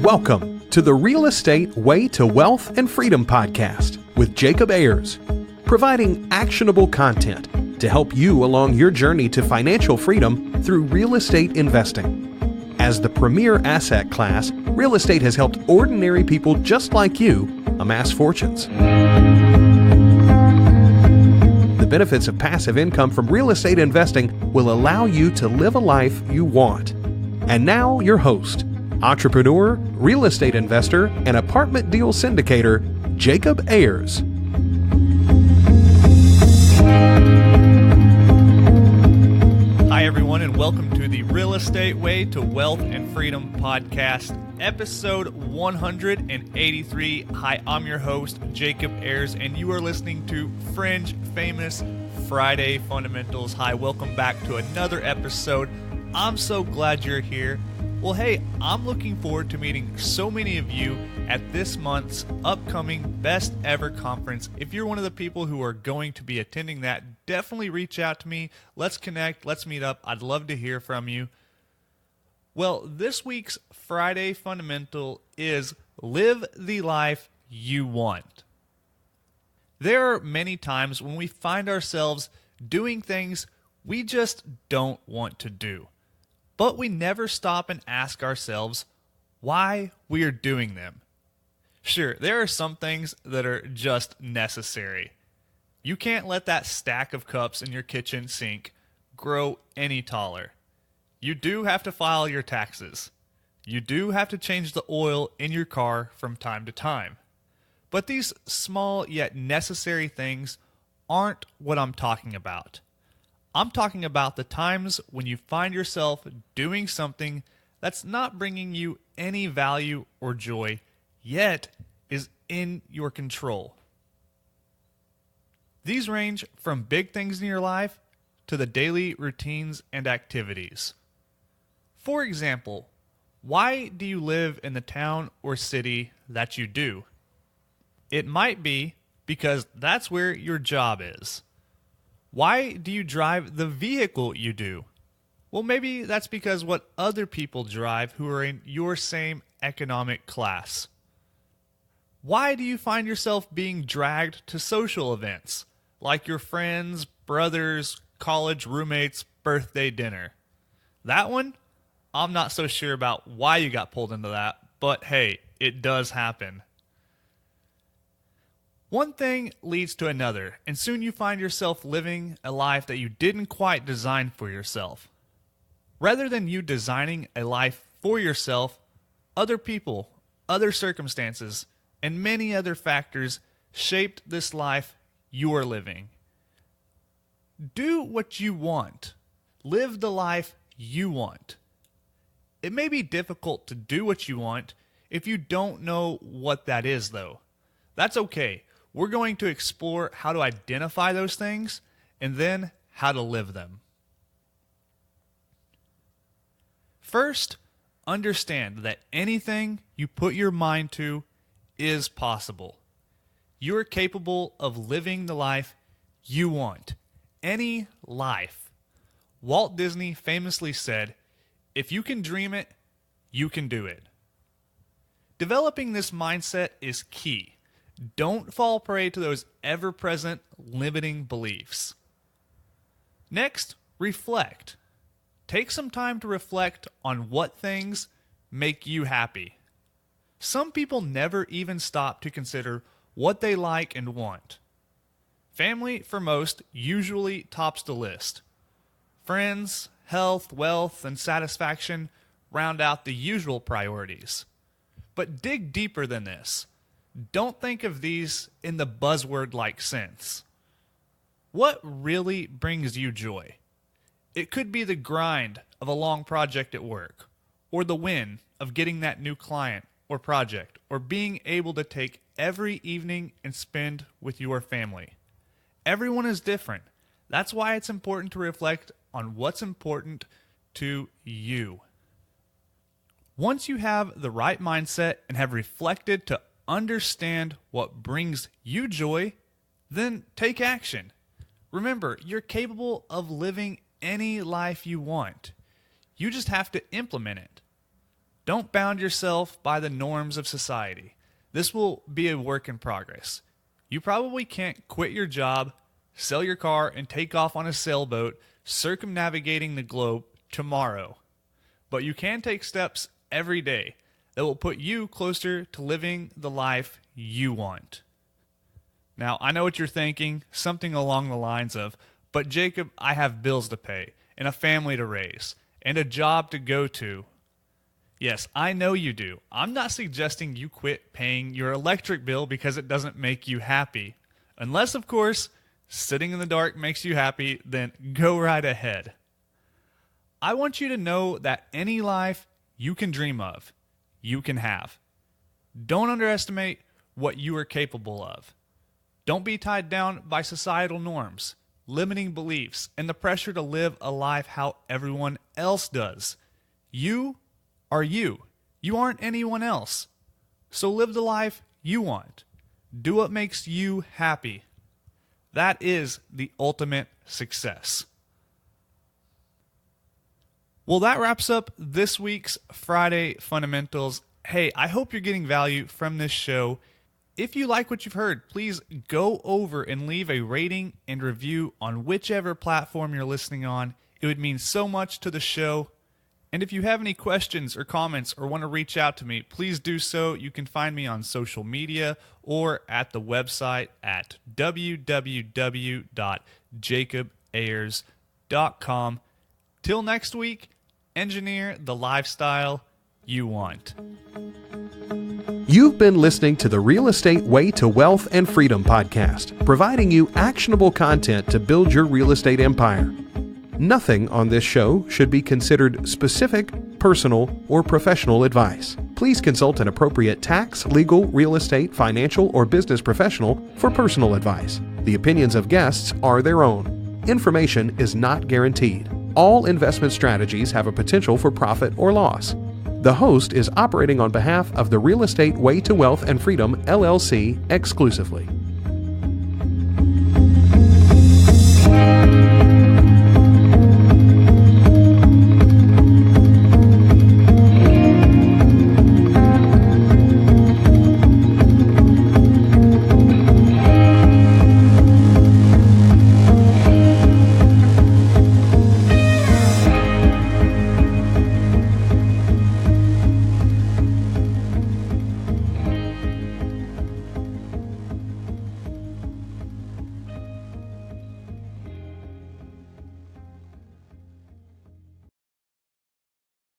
Welcome to the Real Estate Way to Wealth and Freedom podcast with Jacob Ayers, providing actionable content to help you along your journey to financial freedom through real estate investing. As the premier asset class, real estate has helped ordinary people just like you amass fortunes. The benefits of passive income from real estate investing will allow you to live a life you want. And now your host, entrepreneur, real estate investor, and apartment deal syndicator, Jacob Ayers. Hi, everyone, and welcome to the Real Estate Way to Wealth and Freedom podcast, episode 183. Hi, I'm your host, Jacob Ayers, and you are listening to Fringe Famous Friday Fundamentals. Hi, welcome back to another episode. I'm so glad you're here. Well, hey, I'm looking forward to meeting so many of you at this month's upcoming Best Ever Conference. If you're one of the people who are going to be attending that, definitely reach out to me. Let's connect. Let's meet up. I'd love to hear from you. Well, this week's Friday Fundamental is live the life you want. There are many times when we find ourselves doing things we just don't want to do. But we never stop and ask ourselves why we are doing them. Sure, there are some things that are just necessary. You can't let that stack of cups in your kitchen sink grow any taller. You do have to file your taxes. You do have to change the oil in your car from time to time. But these small yet necessary things aren't what I'm talking about. I'm talking about the times when you find yourself doing something that's not bringing you any value or joy, yet is in your control. These range from big things in your life to the daily routines and activities. For example, why do you live in the town or city that you do? It might be because that's where your job is. Why do you drive the vehicle you do? Well, maybe that's because what other people drive who are in your same economic class. Why do you find yourself being dragged to social events, like your friends, brothers, college roommates' birthday dinner? That one, I'm not so sure about why you got pulled into that, but hey, it does happen. One thing leads to another, and soon you find yourself living a life that you didn't quite design for yourself. Rather than you designing a life for yourself, other people, other circumstances, and many other factors shaped this life you are living. Do what you want. Live the life you want. It may be difficult to do what you want if you don't know what that is, though. That's okay. We're going to explore how to identify those things and then how to live them. First, understand that anything you put your mind to is possible. You are capable of living the life you want. Any life. Walt Disney famously said, "If you can dream it, you can do it." Developing this mindset is key. Don't fall prey to those ever-present limiting beliefs. Next, reflect. Take some time to reflect on what things make you happy. Some people never even stop to consider what they like and want. Family, for most, usually tops the list. Friends, health, wealth, and satisfaction round out the usual priorities. But dig deeper than this. Don't think of these in the buzzword-like sense. What really brings you joy? It could be the grind of a long project at work, or the win of getting that new client or project, or being able to take every evening and spend with your family. Everyone is different. That's why it's important to reflect on what's important to you. Once you have the right mindset and have reflected to understand what brings you joy, then take action. Remember, you're capable of living any life you want. You just have to implement it. Don't bound yourself by the norms of society. This will be a work in progress. You probably can't quit your job, sell your car, and take off on a sailboat circumnavigating the globe tomorrow. But you can take steps every day that will put you closer to living the life you want. Now, I know what you're thinking, something along the lines of, but Jacob, I have bills to pay, and a family to raise, and a job to go to. Yes, I know you do. I'm not suggesting you quit paying your electric bill because it doesn't make you happy. Unless, of course, sitting in the dark makes you happy, then go right ahead. I want you to know that any life you can dream of, you can have. Don't underestimate what you are capable of. Don't be tied down by societal norms, limiting beliefs, and the pressure to live a life how everyone else does. You are you. You aren't anyone else. So live the life you want. Do what makes you happy. That is the ultimate success. Well, that wraps up this week's Friday Fundamentals. Hey, I hope you're getting value from this show. If you like what you've heard, please go over and leave a rating and review on whichever platform you're listening on. It would mean so much to the show. And if you have any questions or comments or want to reach out to me, please do so. You can find me on social media or at the website at www.jacobayers.com. Till next week, engineer the lifestyle you want. You've been listening to the Real Estate Way to Wealth and Freedom podcast, providing you actionable content to build your real estate empire. Nothing on this show should be considered specific, personal, or professional advice. Please consult an appropriate tax, legal, real estate, financial, or business professional for personal advice. The opinions of guests are their own. Information is not guaranteed. All investment strategies have a potential for profit or loss. The host is operating on behalf of the Real Estate Way to Wealth and Freedom, LLC, exclusively.